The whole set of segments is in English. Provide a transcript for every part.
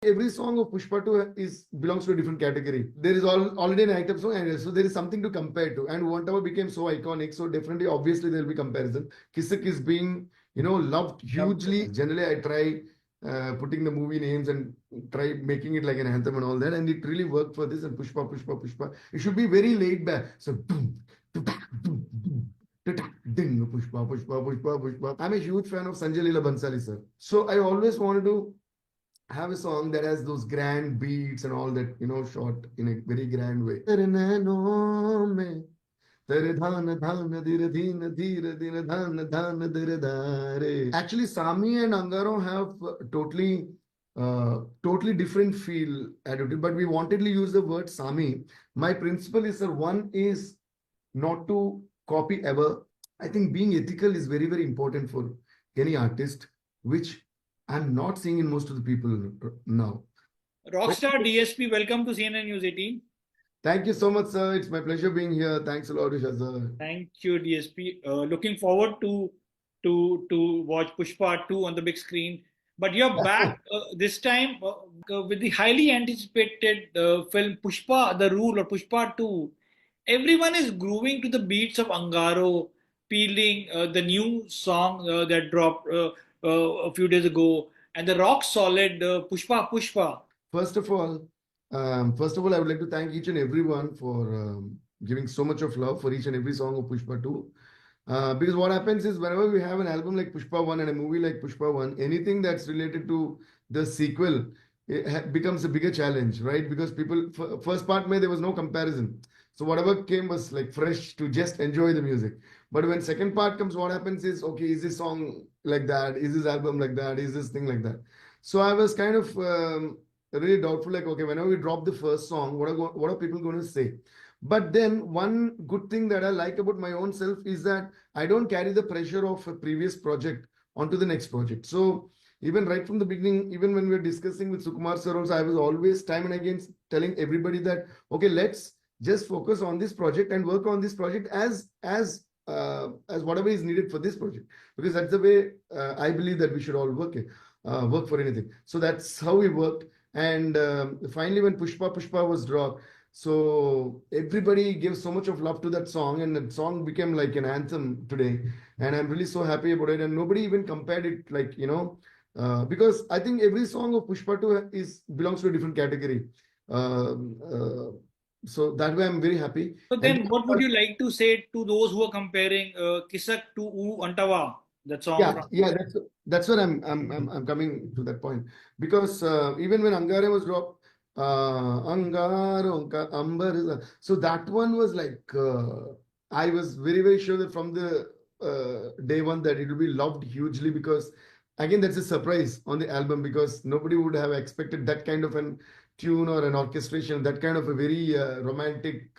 Every song of Pushpa 2 is belongs to a different category. There is already an item song, and so there is something to compare to. And whatever became so iconic, so definitely, obviously, there will be comparison. Kisik is being, loved hugely. Generally, I try putting the movie names and try making it like an anthem and all that, and it really worked for this. And Pushpa, Pushpa, Pushpa. It should be very laid back. So boom, boom, boom, boom. Ding, Pushpa, Pushpa, Pushpa, Pushpa. I'm a huge fan of Sanjay Leela Bansali, sir. So I always wanted to have a song that has those grand beats and all that, shot in a very grand way. तेरे नैनों में तेरे धान धान धीरे धीरे धीरे धीरे धान धान धीरे धारे. Actually, Sami and Angaro have totally different feel attitude, but we wanted to use the word Sami. My principle is, sir, one is not to copy ever. I think being ethical is very, very important for any artist, which I'm not seeing in most of the people now. Rockstar DSP, welcome to CNN News 18. Thank you so much, sir. It's my pleasure being here. Thanks a lot, Isha, sir. Thank you, DSP. Looking forward to watch Pushpa 2 on the big screen. But you're back this time with the highly anticipated film Pushpa, The Rule, or Pushpa 2. Everyone is grooving to the beats of Angaro, Peeling, the new song that dropped a few days ago, and the rock solid Pushpa Pushpa. First of all, I would like to thank each and everyone for giving so much of love for each and every song of Pushpa 2. Because what happens is, whenever we have an album like Pushpa 1 and a movie like Pushpa 1, anything that's related to the sequel, it becomes a bigger challenge, right? Because people, first part, there was no comparison. So whatever came was like fresh to just enjoy the music. But when second part comes, what happens is, okay, is this song like that? Is this album like that? Is this thing like that? So I was kind of really doubtful, like, okay, whenever we drop the first song, what are people going to say? But then one good thing that I like about my own self is that I don't carry the pressure of a previous project onto the next project. So even right from the beginning, even when we were discussing with Sukumar sir also, I was always time and again telling everybody that, okay, let's just focus on this project and work on this project as whatever is needed for this project, because that's the way I believe that we should all work for anything. So that's how we worked. And finally, when Pushpa was dropped, so everybody gave so much of love to that song, and that song became like an anthem today. And I'm really so happy about it. And nobody even compared it, like, because I think every song of Pushpa 2 belongs to a different category. So that way I'm very happy. So then what would you like to say to those who are comparing Kisak to U Antawa, that song? That's what I'm coming to that point. Because even when Angare was dropped, Angaro ka Ambar, so that one was like, I was very, very sure that from the day one that it will be loved hugely, because again, that's a surprise on the album, because nobody would have expected that kind of an tune or an orchestration, that kind of a very romantic,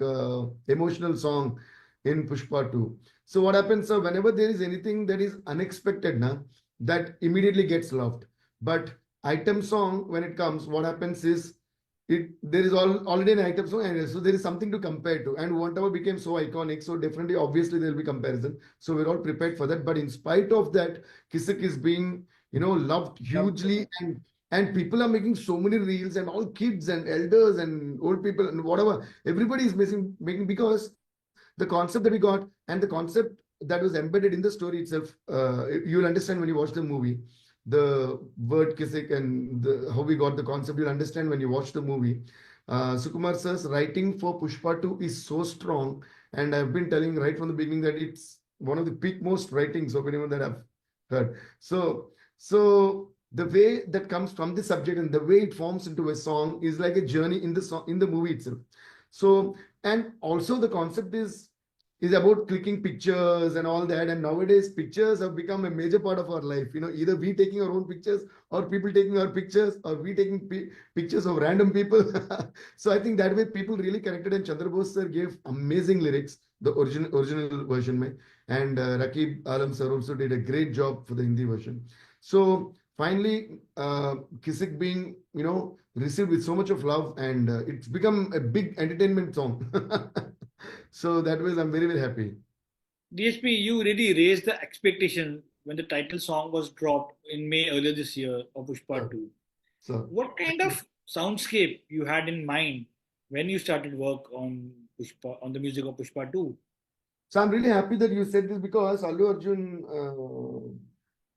emotional song in Pushpa 2. So what happens, sir, whenever there is anything that is unexpected, that immediately gets loved. But item song, when it comes, what happens is, there is already an item song, and so there is something to compare to. And whatever became so iconic, so definitely, obviously, there will be comparison. So we're all prepared for that. But in spite of that, Kisik is being, loved hugely, and people are making so many reels, and all kids and elders and old people and whatever, everybody is making, because the concept that we got and the concept that was embedded in the story itself, you'll understand when you watch the movie. The word Kisik and how we got the concept, you'll understand when you watch the movie. Sukumar sir's writing for Pushpa 2 is so strong, and I've been telling right from the beginning that it's one of the peak most writings of anyone that I've heard. So the way that comes from the subject and the way it forms into a song is like a journey in the song, in the movie itself. So, and also the concept is about clicking pictures and all that. And nowadays, pictures have become a major part of our life. Either we taking our own pictures, or people taking our pictures, or we taking pictures of random people. So I think that way people really connected, and Chandra Bose sir gave amazing lyrics, the original version. And Rakib Alam sir also did a great job for the Hindi version. So finally, Kisik being, received with so much of love, and it's become a big entertainment song. So that was, I'm very, very happy. DSP, you really raised the expectation when the title song was dropped in May earlier this year of Pushpa 2. So What kind of soundscape you had in mind when you started work on Pushpa, on the music of Pushpa 2? So I'm really happy that you said this because Allu Arjun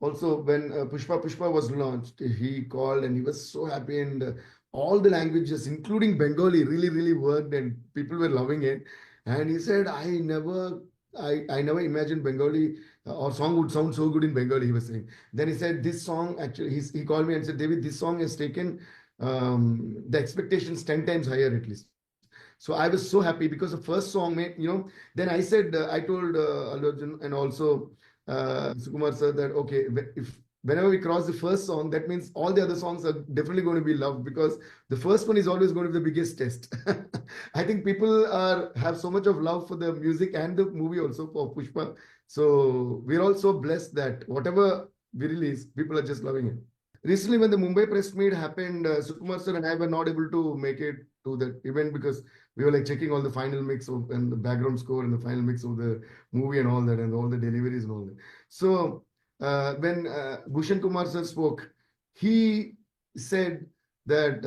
also when Pushpa was launched, he called and he was so happy and all the languages, including Bengali, really worked and people were loving it. And he said, I never imagined Bengali or song would sound so good in Bengali. He was saying. Then he said, this song actually he called me and said, David, this song has taken the expectations 10 times higher at least. So I was so happy because the first song made, then I said, I told Allu Arjun and also Sukumar sir that, okay, if whenever we cross the first song, that means all the other songs are definitely going to be loved because the first one is always going to be the biggest test. I think people have so much of love for the music and the movie also for Pushpa. So we're also blessed that whatever we release, people are just loving it. Recently, when the Mumbai press meet happened, Sukumar sir and I were not able to make it to that event because we were like checking all the final mix of and the background score and the final mix of the movie and all that and all the deliveries and all that. So when Bhushan Kumar sir spoke, he said that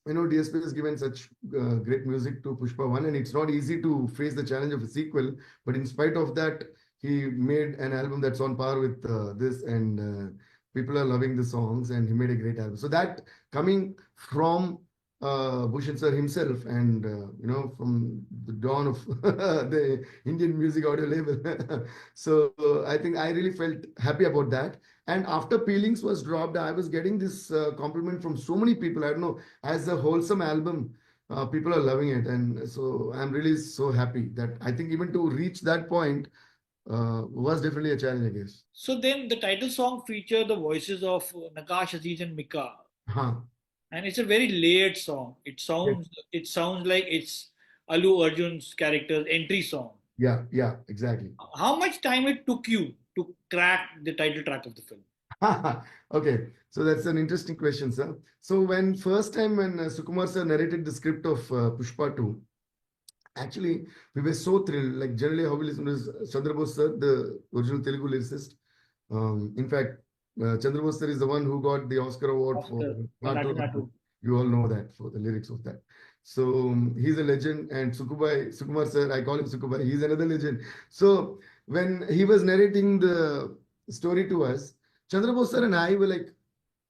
DSP has given such great music to Pushpa 1 and it's not easy to face the challenge of a sequel, but in spite of that, he made an album that's on par with this and people are loving the songs and he made a great album. So that coming from Bhushan sir himself and from the dawn of the Indian music audio label. So I think I really felt happy about that. And after Peelings was dropped, I was getting this compliment from so many people. I don't know, as a wholesome album, people are loving it. And so I'm really so happy that I think even to reach that point was definitely a challenge, I guess. So then the title song featured the voices of Nakash Aziz and Mika. Huh. And it's a very layered song. Yes. It sounds like it's Allu Arjun's character's entry song. Yeah, exactly. How much time it took you to crack the title track of the film? Okay, so that's an interesting question, sir. So when first time when Sukumar sir narrated the script of Pushpa 2, actually we were so thrilled. Like generally how we listen to Chandra Bose sir, the original Telugu lyricist. In fact, Chandra Bose sir is the one who got the Oscar award for Oscar, for Natu Natu Natu. Natu. You all know that for the lyrics of that. So he's a legend, and Sukumar sir, I call him Sukubai. He's another legend. So when he was narrating the story to us, Chandra Bose sir and I were like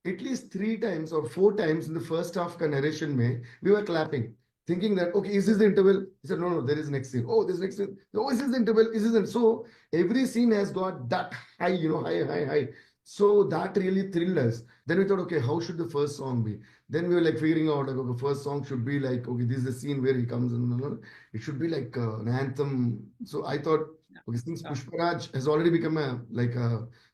at least 3 times or 4 times in the first half ka narration mein, we were clapping, thinking that, okay, is this the interval? He said, no, there is next scene. Oh, this next scene. Oh, is this the interval? Is this the... So every scene has got that high, high. So that really thrilled us. Then we thought, okay, how should the first song be? Then we were like figuring out, like, okay, first song should be like, okay, this is the scene where he comes in. It should be like an anthem. So I thought, okay, since Pushparaj has already become a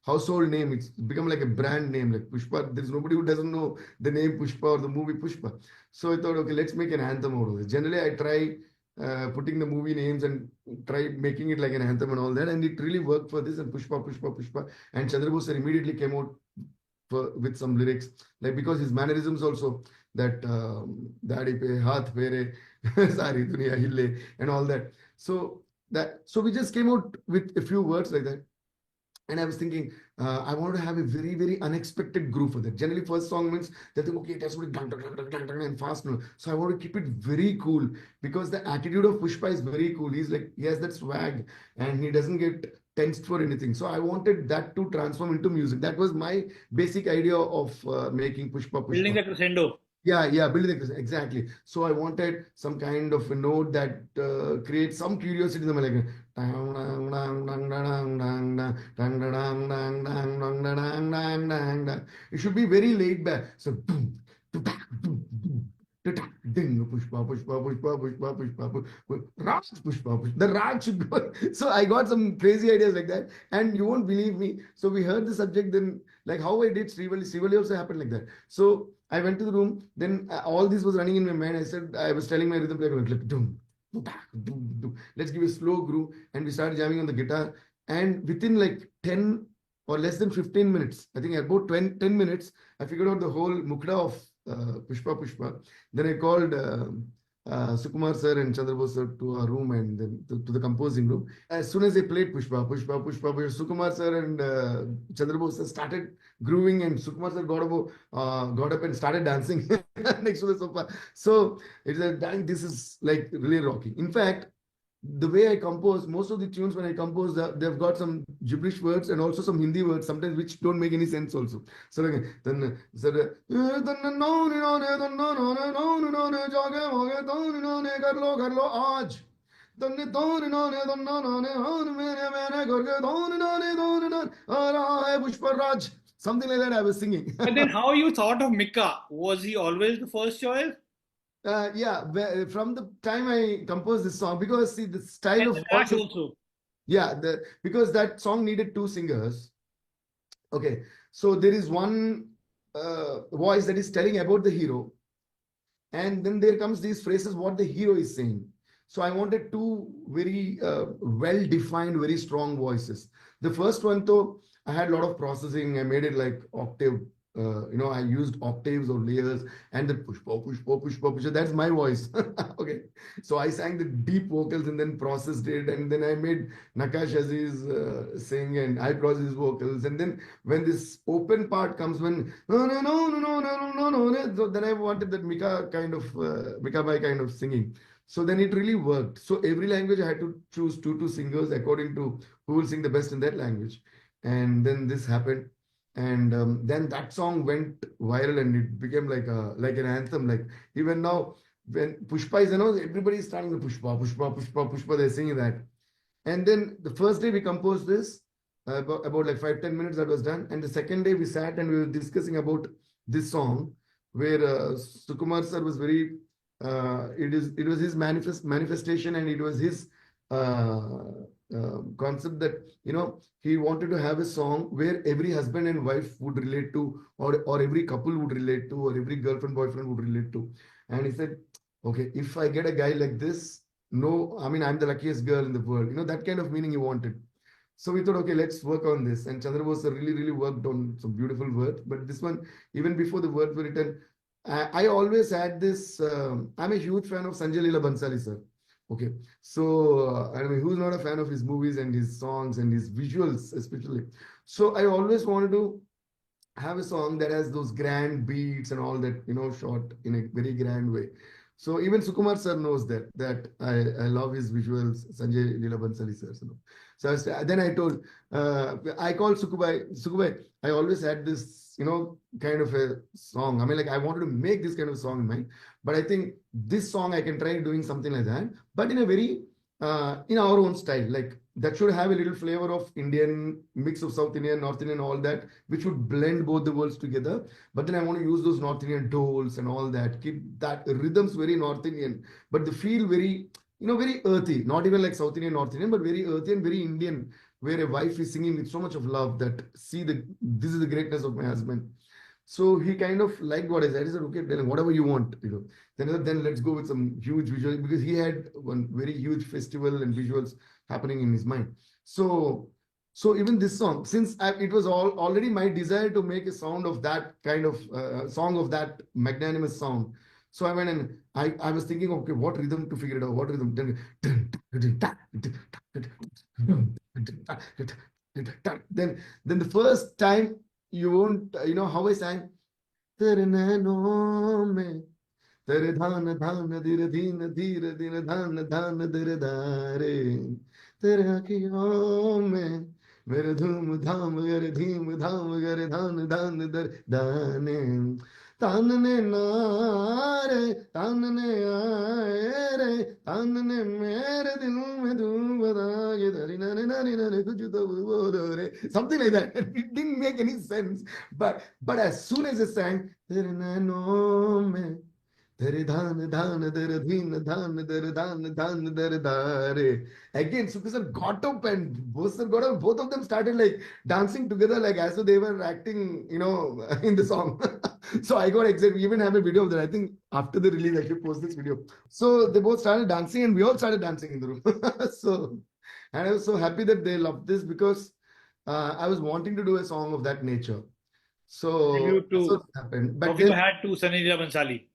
household name, it's become like a brand name, like Pushpa. There's nobody who doesn't know the name Pushpa or the movie Pushpa. So I thought, okay, let's make an anthem out of it. Generally, I try putting the movie names and try making it like an anthem and all that, and it really worked for this. And Pushpa, and Chandra Bose sir immediately came out with some lyrics, like because his mannerisms also that Dadi pe haath fere, sari duniya hille, and all that. So we just came out with a few words like that. And I was thinking, I want to have a very unexpected groove for that. Generally, first song means they think, okay, it has to be and fast. No. So I want to keep it very cool because the attitude of Pushpa is very cool. He's like, he has that swag and he doesn't get tensed for anything. So I wanted that to transform into music. That was my basic idea of making Pushpa. Building the crescendo. Yeah, building the exactly. So I wanted some kind of a note that creates some curiosity in the like. It should be very laid back. So boom, Pushpa. Raj, Pushpa. The Raj should go. So I got some crazy ideas like that. And you won't believe me. So we heard the subject, then like how I did Srivali also happened like that. So I went to the room, then all this was running in my mind. I was telling my rhythm player, like, let's give a slow groove. And we started jamming on the guitar. And within like 10 or less than 15 minutes, I think about 10 minutes, I figured out the whole mukda of Pushpa. Then I called Sukumar sir and Chandra Bose sir to our room and then to the composing room. As soon as they played Pushpa, Sukumar sir and Chandra Bose sir started grooving, and Sukumar sir got up and started dancing next to the sofa. So it's a dang, this is like really rocky. In fact, the way I compose, most of the tunes when I compose, they've got some gibberish words and also some Hindi words sometimes which don't make any sense also. So like, then something like that I was singing. But then, how you thought of Mika? Was he always the first choice? Yeah, from the time I composed this song, because see the style And of the track voice, also. yeah, because that song needed two singers. Okay, so there is one voice that is telling about the hero, and then there comes these phrases what the hero is saying. So I wanted two very well-defined, very strong voices. The first one, though, I had a lot of processing. I made it like octave. I used octaves or layers, and then pushpa. That's my voice. Okay, so I sang the deep vocals and then processed it, and then I made Nakash Aziz sing, and I processed his vocals, and then when this open part comes, when no, so then I wanted that Mika Bai kind of singing. So then it really worked. So every language I had to choose two singers according to who will sing the best in that language, and then this happened, and then that song went viral and it became like an anthem. Like even now, when Pushpa is announced, everybody is starting the Pushpa. They're singing that. And then the first day we composed this, about like 5-10 minutes that was done. And the second day we sat and we were discussing about this song, where Sukumar sir was very, it was his manifestation, and it was his concept that, he wanted to have a song where every husband and wife would relate to, or every couple would relate to, or every girlfriend, boyfriend would relate to. And he said, okay, if I get a guy like this, no, I mean, I'm the luckiest girl in the world. That kind of meaning he wanted. So we thought, okay, let's work on this. And Chandra Bose really, really worked on some beautiful words. But this one, even before the words were written, I always had this. I'm a huge fan of Sanjay Leela Bhansali, sir. Okay. So, I mean, who's not a fan of his movies and his songs and his visuals, especially? So, I always wanted to have a song that has those grand beats and all that, shot in a very grand way. So even Sukumar sir knows that I love his visuals, Sanjay Leela Bhansali sir. So then I told, I called Sukubai. I always had this, kind of a song. I mean, like I wanted to make this kind of song in mind, but I think this song I can try doing something like that, but in a very in our own style, like that should have a little flavor of Indian, mix of South Indian, North Indian, all that, which would blend both the worlds together. But then I want to use those North Indian doles and all that, keep that rhythms very North Indian, but the feel very, very earthy, not even like South Indian, North Indian, but very earthy and very Indian, where a wife is singing with so much of love that, see, this is the greatness of my husband. So he kind of liked what I said. He said, okay, then whatever you want, Then let's go with some huge visuals, because he had one very huge festival and visuals happening in his mind. So even this song, since it was already my desire to make a sound of that kind of song, of that magnanimous sound. So I went and I was thinking, okay, what rhythm to figure it out? What rhythm? Then the first time, you won't, how I sang. तेरे नैनों में तेरे धान धान धीरे धीन धीरे धीरे धान धान धीरे धारे तेरे आँखियों में मेरे धूम धाम गरे धीम धाम गरे धान धान दर दाने तानने नारे तानने आए रे तानने मेरे दिल में धूम बता के धरी नारे नारे नारे कुछ तो बोलो रे, something like that. It didn't make any sense, but as soon as I sang तेरे नैनों में तेरे धान धान दर धीन धान दर धान धान दर धारे, again Sukhi sir got up and both sir got up, both of them started like dancing together, like as though they were acting, in the song. So I got excited. We even have a video of that. I think after the release I should post this video. So they both started dancing and we all started dancing in the room. So, and I was so happy that they loved this, because I was wanting to do a song of that nature. So You that's too. what happened. But You then, had to Sanjay Leela Bhansali.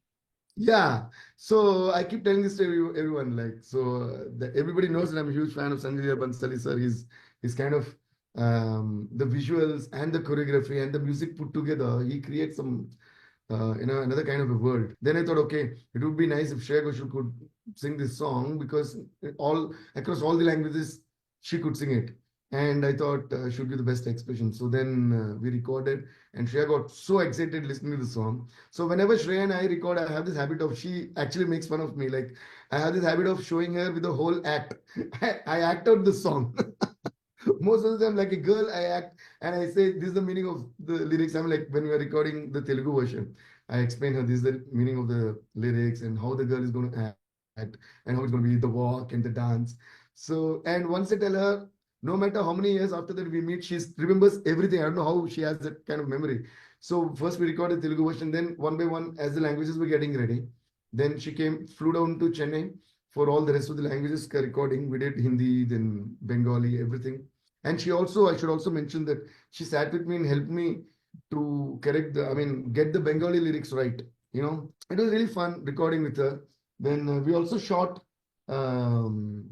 Yeah. So I keep telling this to everyone, like, so everybody knows that I'm a huge fan of Sanjay Leela Bansali sir. He's kind of the visuals and the choreography and the music put together. He creates some, another kind of a world. Then I thought, okay, it would be nice if Shreya Ghoshal could sing this song because all across all the languages she could sing it. And I thought should be the best expression. So then we recorded, and Shreya got so excited listening to the song. So whenever Shreya and I record, I have this habit of, she actually makes fun of me. Like, I have this habit of showing her with the whole act. I act out the song. Most of the time, like a girl, I act and I say, this is the meaning of the lyrics. I'm like, when we are recording the Telugu version, I explain her this is the meaning of the lyrics and how the girl is going to act and how it's going to be the walk and the dance. So, and once I tell her, no matter how many years after that we meet, she remembers everything. I don't know how she has that kind of memory. So first we recorded Telugu version, then one by one, as the languages were getting ready, then she flew down to Chennai for all the rest of the languages recording. We did Hindi, then Bengali, everything. And she also, I should also mention that she sat with me and helped me to get the Bengali lyrics right. It was really fun recording with her. Then we also shot um,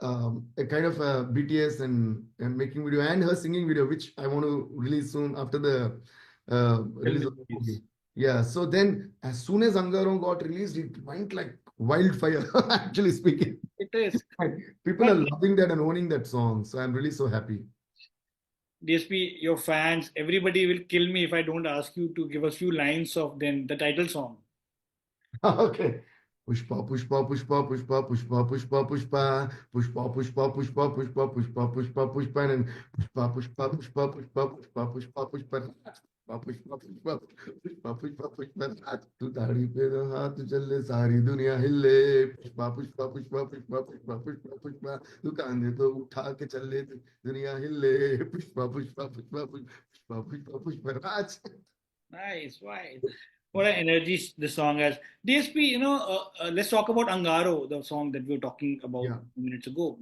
a kind of a BTS and making video and her singing video, which I want to release soon after the release of the movie. Yeah. So then, as soon as Angaron got released, it went like wildfire. Actually speaking, It is. people are loving that and owning that song. So I'm really so happy. DSP, your fans, everybody will kill me if I don't ask you to give a few lines of then the title song. Okay. Pushpa, Pushpa, Pushpa, Pushpa, Pushpa, Pushpa, Pushpa, Pushpa, Pushpa, Pushpa, Pushpa, Pushpa, Pushpa, Pushpa, and Pushpa, Pushpa, Pushpa, Pushpa, Pushpa, Pushpa, Pushpa, Pushpa, Pushpa, Pushpa, Pushpa, Pushpa, तू दाढ़ी पे तो हाथ चले सारी दुनिया हिले पुष्पा पुष्पा पुष्पा पुष्पा पुष्पा पुष्पा पुष्पा तू कांधे तो उठा के चले दुनिया हिले Pushpa Pushpa Pushpa Pushpa Pushpa Pushpa Raj. Nice, right. What an energy the song has. DSP, let's talk about Angaro, the song that we were talking about Yeah. minutes ago.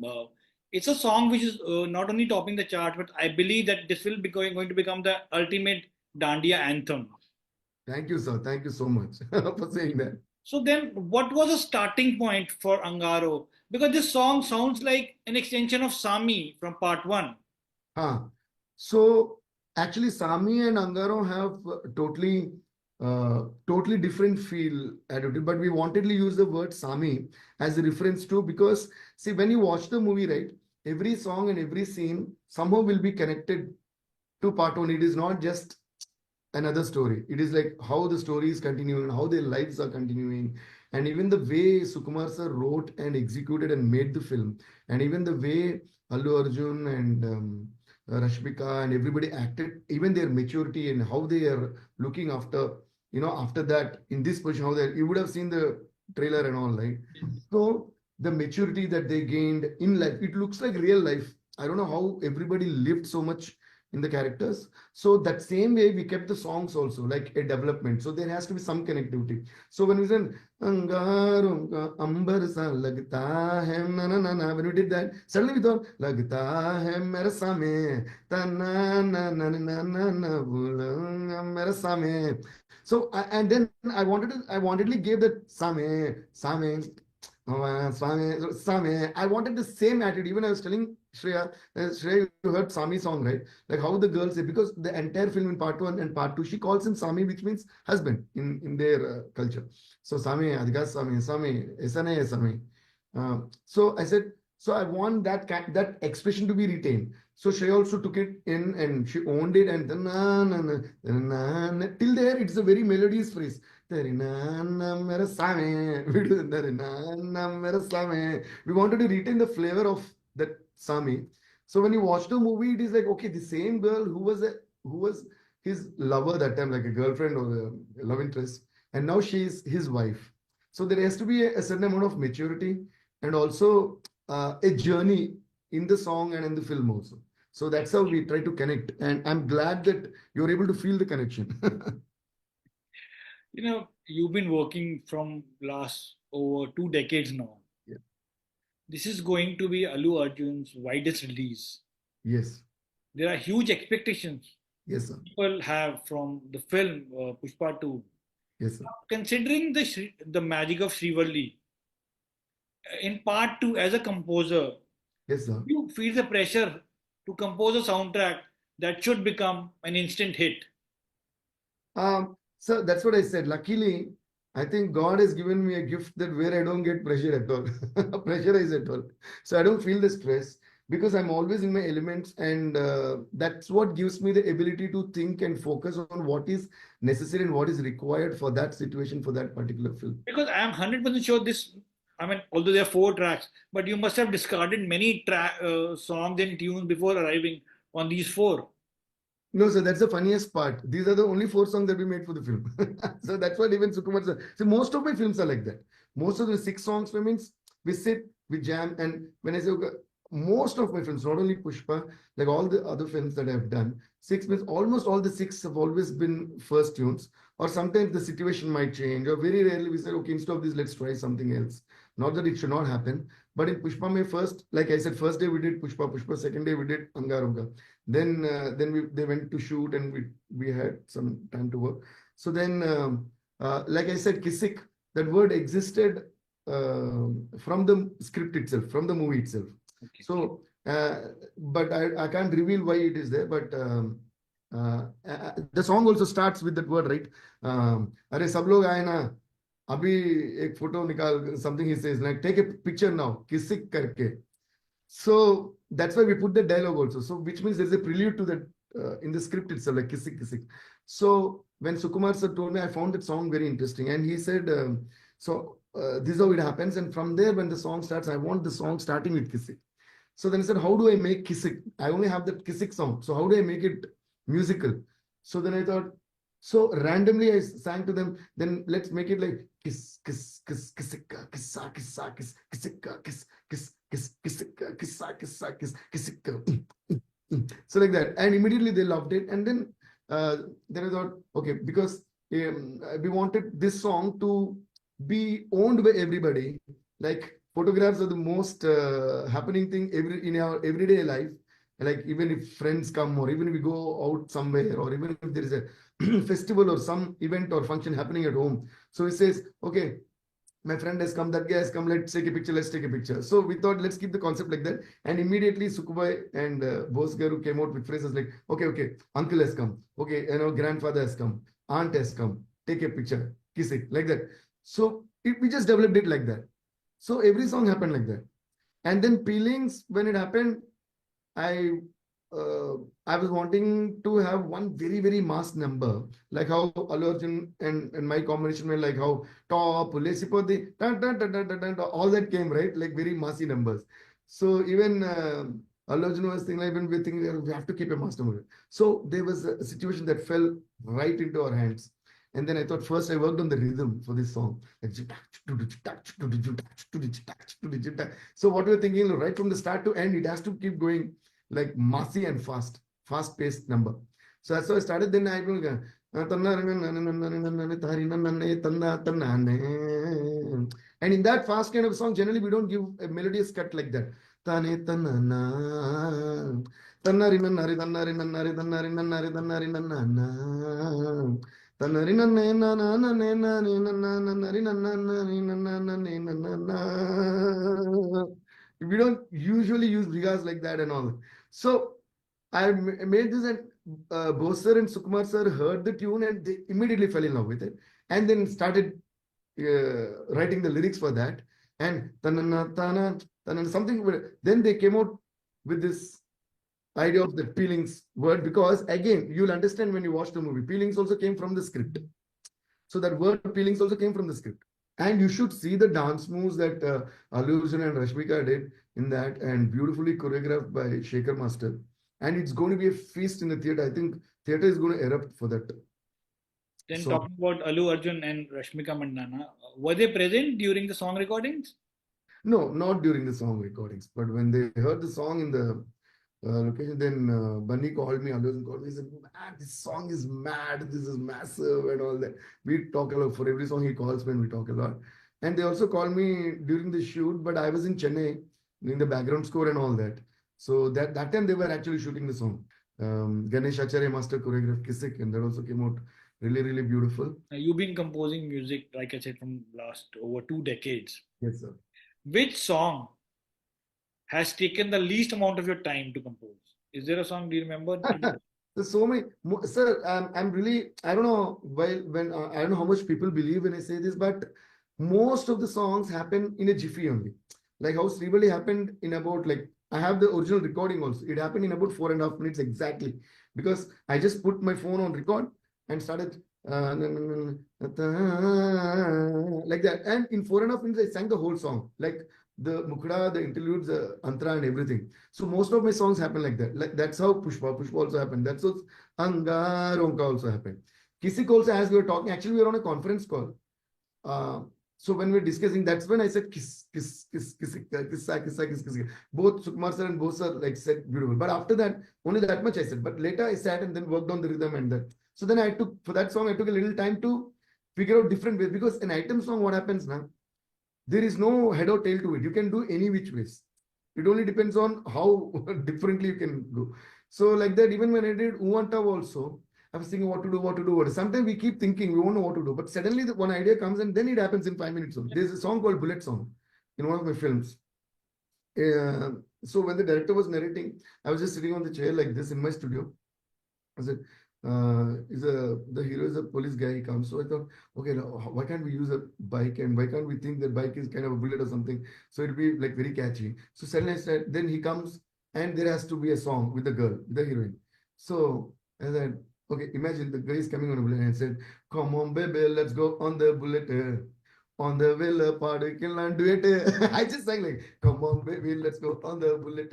It's a song which is not only topping the chart, but I believe that this will be going to become the ultimate Dandiya anthem. Thank you, sir. Thank you so much for saying that. So then, what was the starting point for Angaro? Because this song sounds like an extension of Sami from part one. So actually, Sami and Angaro have totally different feel attitude, but we wantedly use the word Sami as a reference to, because see, when you watch the movie, right, every song and every scene somehow will be connected to part one. It is not just another story. It is like how the story is continuing, how their lives are continuing, and even the way Sukumar sir wrote and executed and made the film, and even the way Allu Arjun and Rashmika and everybody acted, even their maturity and how they are looking after that in this position, how they, you would have seen the trailer and all, right? So the maturity that they gained in life, it looks like real life. I don't know how everybody lived so much in the characters. So that same way we kept the songs also like a development. So there has to be some connectivity. So when we said Angaron ka ambar sa lagta hai na na na na, when we did that, suddenly we thought lagta hai mera same ta na na na na na na bulanga mera same. So and then I wantedly gave that same. Same. I wanted the same attitude. Even I was telling Shreya, you heard Sami song, right? Like how the girls say, because the entire film in part one and part two, she calls him Sami, which means husband in their culture. So Sami, Adigas Sami, Esane Sami. So I said, so I want that expression to be retained. So she also took it in and she owned it, and then till there it's a very melodious phrase. We wanted to retain the flavor of that Sami. So when you watch the movie, it is like, okay, the same girl who was his lover that time, like a girlfriend or a love interest, and now she is his wife. So there has to be a certain amount of maturity and also a journey in the song and in the film also. So that's how we try to connect, and I'm glad that you're able to feel the connection. You've been working from last over 2 decades now. Yeah. This is going to be Allu Arjun's widest release. Yes. There are huge expectations. Yes, sir. People have from the film Pushpa 2. Yes, sir. Considering the magic of Srivalli, in part two, as a composer, Yes, sir. you feel the pressure to compose a soundtrack that should become an instant hit. So that's what I said. Luckily, I think God has given me a gift that where I don't get pressure at all, pressurize at all. So I don't feel the stress because I'm always in my elements, and that's what gives me the ability to think and focus on what is necessary and what is required for that situation, for that particular film. Because I am 100% sure this, I mean, although there are four tracks, but you must have discarded many songs and tunes before arriving on these four. No, sir, that's the funniest part. These are the only 4 songs that we made for the film. So that's what even Sukumar sir. So most of my films are like that. Most of the 6 songs means we sit, we jam, and when I say okay, most of my films, not only Pushpa, like all the other films that I've done, 6 means almost all the 6 have always been first tunes, or sometimes the situation might change, or very rarely we say, okay, instead of this, let's try something else. Not that it should not happen, but in Pushpa, my first, like I said, first day we did Pushpa, second day we did Angaruga. Then they went to shoot and we had some time to work. So then, like I said, Kisik, that word existed from the script itself, from the movie itself. Okay. So, but I can't reveal why it is there. But the song also starts with that word, right? अरे सब लोग आए ना, अभी एक photo निकाल, something he says like take a picture now, किसिक करके. So that's why we put the dialogue also. So which means there's a prelude to that in the script itself, like Kisik Kisik. So when Sukumar sir told me, I found that song very interesting, and he said, this is how it happens. And from there, when the song starts, I want the song starting with Kisik. So then I said, how do I make Kisik? I only have that Kisik song. So how do I make it musical? So then I thought, so randomly I sang to them, then let's make it like kiss, kiss, kiss, kissika, kissa, kissa, kiss, kissika, kiss, kiss, kiss, kissika, kissa, kissa, kiss, kissika. So like that. And immediately they loved it. And then I thought, okay, because we wanted this song to be owned by everybody. Like photographs are the most happening thing in our everyday life. Like even if friends come, or even if we go out somewhere, or even if there is a festival or some event or function happening at home. So he says, okay, my friend has come, that guy has come, let's take a picture. So we thought, let's keep the concept like that. And immediately Sukubai and Bose Garu came out with phrases like, okay, uncle has come. Okay, grandfather has come. Aunt has come. Take a picture. Kiss it. Like that. So we just developed it like that. So every song happened like that. And then Peelings, when it happened, I was wanting to have one very, very mass number, like how Allu Arjun and my combination were like how top, Lesipodi, all that came, right? Like very massy numbers. So even Allu Arjun was thinking, like, we think we have to keep a mass number. So there was a situation that fell right into our hands. And then I thought first I worked on the rhythm for this song. So what we were thinking, right from the start to end, it has to keep going like massy and fast-paced number. So that's how I started. Then I will go, and in that fast kind of song, generally we don't give a melodious cut like that. We don't usually use rigas like that and all. So I made this, and Bose sir and Sukumar sir heard the tune and they immediately fell in love with it, and then started writing the lyrics for that. And something. Then they came out with this idea of the Peelings word, because again you'll understand when you watch the movie. Peelings also came from the script. So that word Peelings also came from the script. And you should see the dance moves that Allu Arjun and Rashmika did in that, and beautifully choreographed by Shekhar Master. And it's going to be a feast in the theater. I think theater is going to erupt for that. Then talking about Allu Arjun and Rashmika Mandanna, were they present during the song recordings? No, not during the song recordings. But when they heard the song in the location, then Bunny called me, Allu Arjun called me, he said, man, this song is mad, this is massive and all that. We talk a lot. For every song he calls me and we talk a lot. And they also called me during the shoot, but I was in Chennai doing the background score and all that. So that time they were actually shooting the song. Ganesh Acharya Master choreographed Kisik, and that also came out really, really beautiful. You've been composing music, like I said, from last over 2 decades. Yes, sir. Which song has taken the least amount of your time to compose? Is there a song? Do you remember? There's so many, sir. I'm really, I don't know why, I don't know how much people believe when I say this, but most of the songs happen in a jiffy only. Like how Srivali happened in about, like, I have the original recording also. It happened in about 4.5 minutes exactly, because I just put my phone on record and started like that, and in 4.5 minutes I sang the whole song, like the Mukhda, the interludes, the Antara, and everything. So most of my songs happen like that. Like that's how Pushpa also happened. That's what Angaronka also happened. Kisik also, as we were talking, actually we were on a conference call. So when we were discussing, that's when I said kiss. Both Sukumar sir and both sir like said beautiful. But after that, only that much I said. But later I sat and then worked on the rhythm and that. So then I took, for that song, I took a little time to figure out different ways, because an item song, what happens now? There is no head or tail to it. You can do any which ways. It only depends on how differently you can do. So like that, even when I did Uwanta also, I was thinking what to do. Sometimes we keep thinking we won't know what to do, but suddenly the one idea comes and then it happens in 5 minutes. There's a song called Bullet Song in one of my films. So when the director was narrating, I was just sitting on the chair like this in my studio. I said, the hero is a police guy. He comes. So I thought, okay, now, why can't we use a bike, and why can't we think that bike is kind of a bullet or something? So it'll be like very catchy. So suddenly I said, then he comes and there has to be a song with the girl, with the heroine. So I said, okay, imagine the guy is coming on a bullet and I said, come on, baby, let's go on the bullet. On the wheel, party can do it. I just sang like, come on, baby, let's go on the bullet.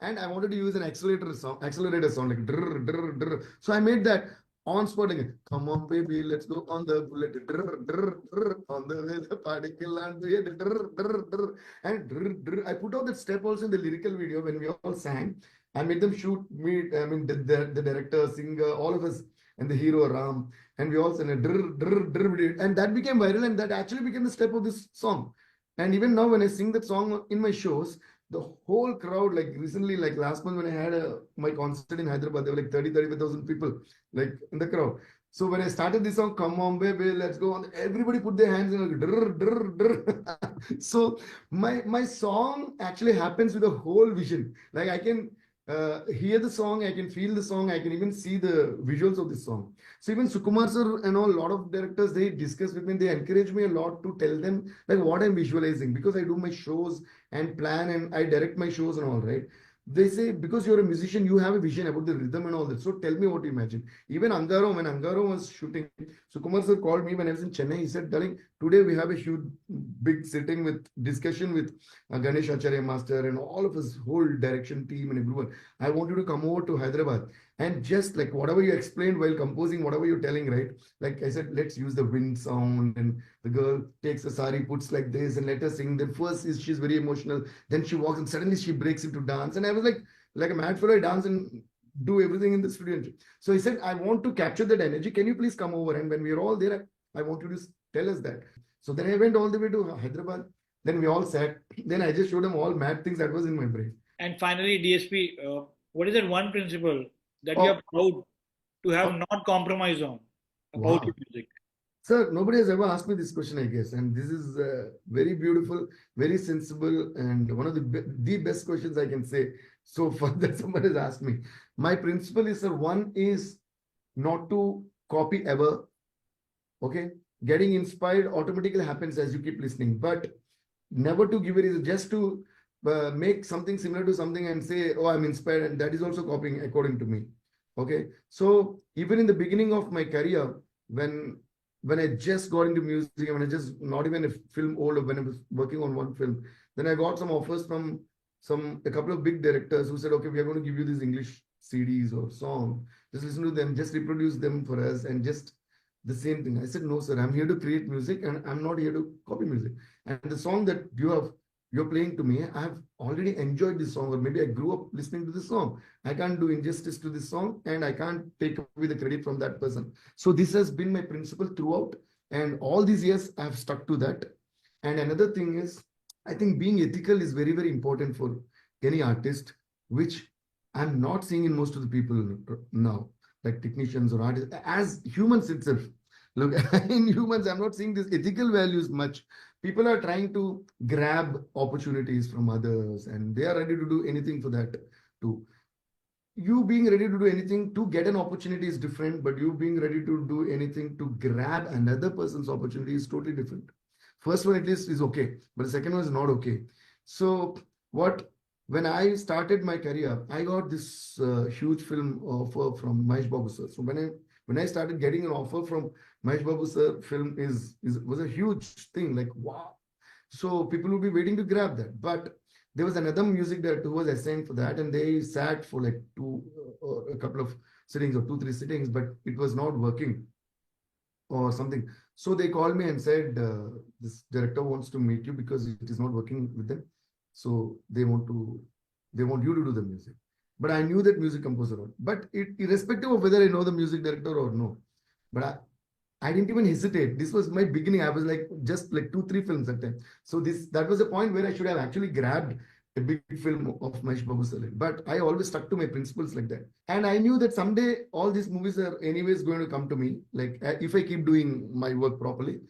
And I wanted to use an accelerator song, like drr, drr, drr. So I made that on spot again. Come on, baby, let's go on the bullet. Drr, drr, drr, on the wheel, party can do it. Drr, drr, drr. And drr, drr. I put out that step also in the lyrical video when we all sang. I made them shoot me, I mean, the director, singer, all of us, and the hero Ram, and we all sang a drr, drr, drr, and that became viral, and that actually became the step of this song. And even now, when I sing that song in my shows, the whole crowd, like recently, like last month when I had my concert in Hyderabad, there were like 35,000 people, like in the crowd. So when I started this song, come on, baby, let's go on, everybody put their hands in like drr, drr, drr. So my song actually happens with a whole vision. Like I can hear the song, I can feel the song, I can even see the visuals of this song. So even Sukumar sir and all, a lot of directors, they discuss with me, they encourage me a lot to tell them like what I'm visualizing, because I do my shows and plan and I direct my shows and all, right? They say, because you're a musician, you have a vision about the rhythm and all that. So tell me what you imagine. Even Angaro, when Angaro was shooting, Sukumar sir called me when I was in Chennai. He said, darling, today we have a huge, big sitting with discussion with Ganesh Acharya Master and all of his whole direction team and everyone. I want you to come over to Hyderabad and just like whatever you explained while composing, whatever you're telling, right? Like I said, let's use the wind sound, and the girl takes a sari, puts like this, and let her sing. Then first is she's very emotional, then she walks and suddenly she breaks into dance. And I was like a mad fellow, I dance and do everything in the studio. So he said, I want to capture that energy. Can you please come over? And when we're all there, I want you to tell us that. So then I went all the way to Hyderabad. Then we all sat. Then I just showed them all mad things that was in my brain. And finally, DSP, what is that one principle that you Oh, are proud to have oh, not compromised on about wow. your music? Sir, nobody has ever asked me this question, I guess. And this is very beautiful, very sensible, and one of the best questions I can say so far that someone has asked me. My principle is, sir, one is not to copy ever. Okay? Getting inspired automatically happens as you keep listening, but never to give a reason, just to make something similar to something and say, oh, I'm inspired, and that is also copying according to me. Okay? So even in the beginning of my career, when I just got into music, when I just not even a film old, when I was working on one film, then I got some offers from a couple of big directors who said, okay, we are going to give you these English CDs or song. Just listen to them, just reproduce them for us, and just the same thing. I said, no, sir, I'm here to create music and I'm not here to copy music. And the song that you're playing to me, I have already enjoyed this song, or maybe I grew up listening to this song. I can't do injustice to this song, and I can't take away the credit from that person. So this has been my principle throughout, and all these years I have stuck to that. And another thing is, I think being ethical is very, very important for any artist, which I'm not seeing in most of the people now. like technicians or artists, as humans itself. Look, in humans, I'm not seeing this ethical values much. People are trying to grab opportunities from others, and they are ready to do anything for that too. You being ready to do anything to get an opportunity is different, but you being ready to do anything to grab another person's opportunity is totally different. First one at least is okay, but the second one is not okay. So what when I started my career, I got this huge film offer from Mahesh Babu sir. So when I started getting an offer from Mahesh Babu sir, film is was a huge thing. Like wow, so people will be waiting to grab that. But there was another music director who was assigned for that, and they sat for like a couple of sittings or 2, 3 sittings, but it was not working or something. So they called me and said, this director wants to meet you because it is not working with them. So they want you to do the music. But I knew that music composer, but irrespective of whether I know the music director or no, but I didn't even hesitate. This was my beginning. I was like just like 2, 3 films at time. So that was a point where I should have actually grabbed a big film of Mahesh Babu Saleh. But I always stuck to my principles like that. And I knew that someday all these movies are anyways going to come to me. Like if I keep doing my work properly.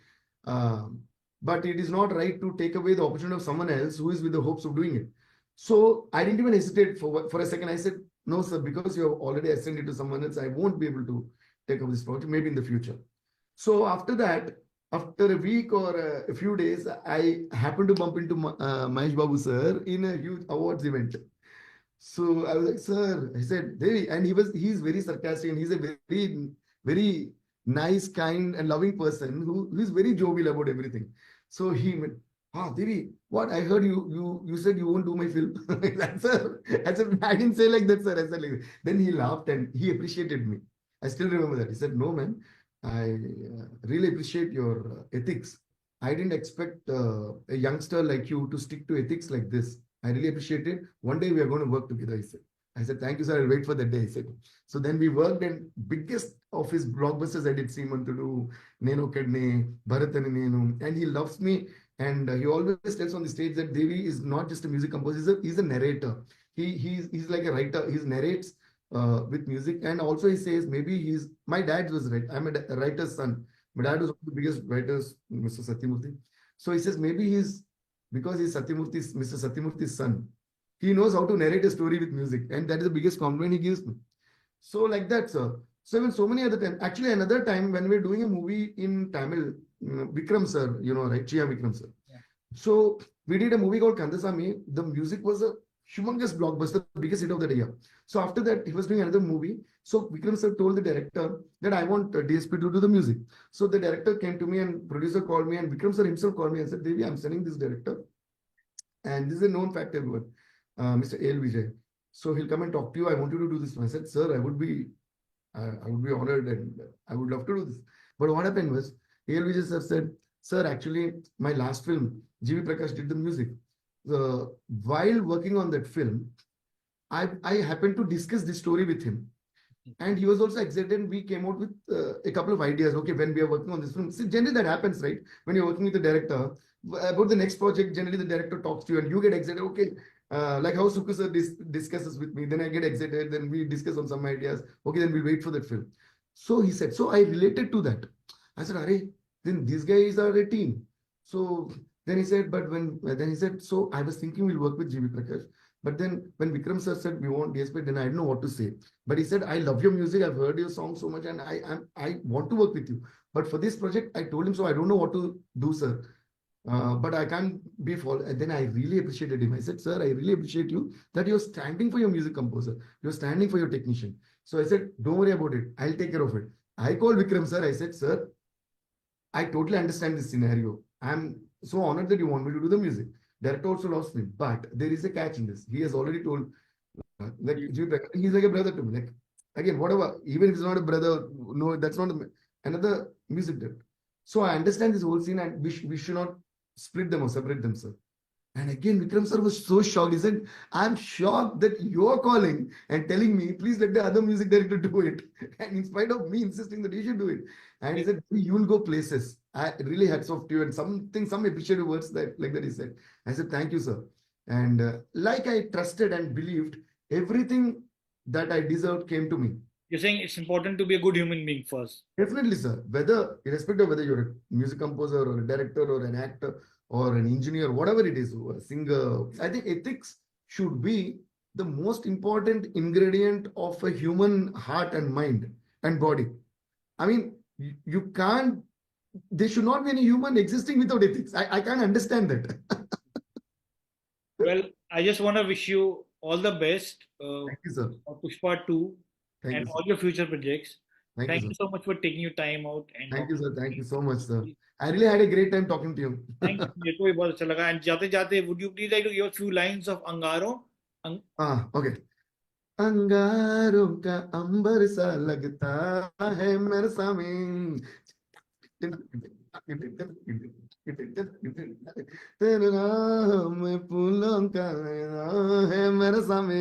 But it is not right to take away the opportunity of someone else who is with the hopes of doing it. So I didn't even hesitate for a second. I said, no, sir, because you have already assigned it to someone else, I won't be able to take up this project, maybe in the future. So after that, after a week or a few days, I happened to bump into Mahesh Babu sir in a huge awards event. So I was like, sir, I said, Devi, and he's very sarcastic and he's a very, very nice, kind, and loving person who is very jovial about everything. So he went, Devi, what I heard you said you won't do my film. That's sir. I said, I didn't say like that, sir. I said like, then he laughed and he appreciated me. I still remember that. He said, no, man, I really appreciate your ethics. I didn't expect a youngster like you to stick to ethics like this. I really appreciate it. One day we are going to work together, he said. I said, thank you, sir. I'll wait for that day, he said. So then we worked, and biggest of his blockbusters I did Seemantudu, Nenu Kadne, Bharatani Nenu, and he loves me. And he always tells on the stage that Devi is not just a music composer, he's a narrator. He's like a writer. He narrates with music, and also he says maybe my dad was right. I'm a writer's son. My dad was one of the biggest writers, Mr. Satyamurthy. So he says maybe because he's Mr. Satyamurthy's son, he knows how to narrate a story with music, and that is the biggest compliment he gives me. So like that, sir. So even so many other times. Actually, another time when we were doing a movie in Tamil, Vikram sir, you know, right? Chia Vikram sir. Yeah. So we did a movie called Kandasamy. The music was a humongous blockbuster, the biggest hit of the year. So after that, he was doing another movie. So Vikram sir told the director that I want DSP to do the music. So the director came to me and producer called me, and Vikram sir himself called me and said, Devi, I'm sending this director. And this is a known fact everyone, Mr. A.L. Vijay. So he'll come and talk to you. I want you to do this. I said, sir, I would be honored and I would love to do this. But what happened was, A.L. Vijay sir said, sir, actually, my last film, G.V. Prakash did the music. While working on that film, I happened to discuss this story with him. And he was also excited, and we came out with a couple of ideas. Okay, when we are working on this film, see, generally that happens, right? When you're working with the director, about the next project, generally the director talks to you and you get excited. Okay, like how Sukhu sir discusses with me, then I get excited, then we discuss on some ideas. Okay, then we wait for that film. So he said, so I related to that. I said, Are, then these guys are a team. So then he said, so I was thinking we'll work with G.V. Prakash. But then when Vikram sir said we want DSP, then I didn't know what to say. But he said, I love your music. I've heard your song so much and I want to work with you. But for this project, I told him, so I don't know what to do, sir. But I can't be fault. And then I really appreciated him. I said, sir, I really appreciate you that you're standing for your music composer. You're standing for your technician. So I said, don't worry about it. I'll take care of it. I called Vikram sir. I said, sir, I totally understand this scenario. I'm so honored that you want me to do the music. Director also lost me, but there is a catch in this. He has already told, like he's like a brother to me. Like again, whatever, even if it's not a brother, no, that's not another music director. So I understand this whole scene, and we should not split them or separate them, sir. And again, Vikram sir was so shocked. He said, I'm shocked that you're calling and telling me, please let the other music director do it. And in spite of me insisting that he should do it. And he said, you'll go places. I really hats off to you. And some appreciative words like that he said. I said, thank you, sir. And like I trusted and believed, everything that I deserved came to me. You're saying it's important to be a good human being first. Definitely, sir. Whether, irrespective of whether you're a music composer or a director or an actor or an engineer, whatever it is, or a singer, I think ethics should be the most important ingredient of a human heart and mind and body. I mean, you can't, there should not be any human existing without ethics. I can't understand that. Well, I just want to wish you all the best Thank you, sir. for Pushpa 2 Thank and you, sir. all your future projects. Thank you, Thank sir. you so much for taking your time out and Thank you, talking sir. to Thank you me. so much, sir. I really had a great time talking to you. Thank you. मेरे को भी बहुत अच्छा लगा. And जाते जाते, would you please like to give a few lines of Angaro? Okay. अंगारों का अंबर सा लगता है मेरे सामने तेरा नाम फूलों का है मेरे सामने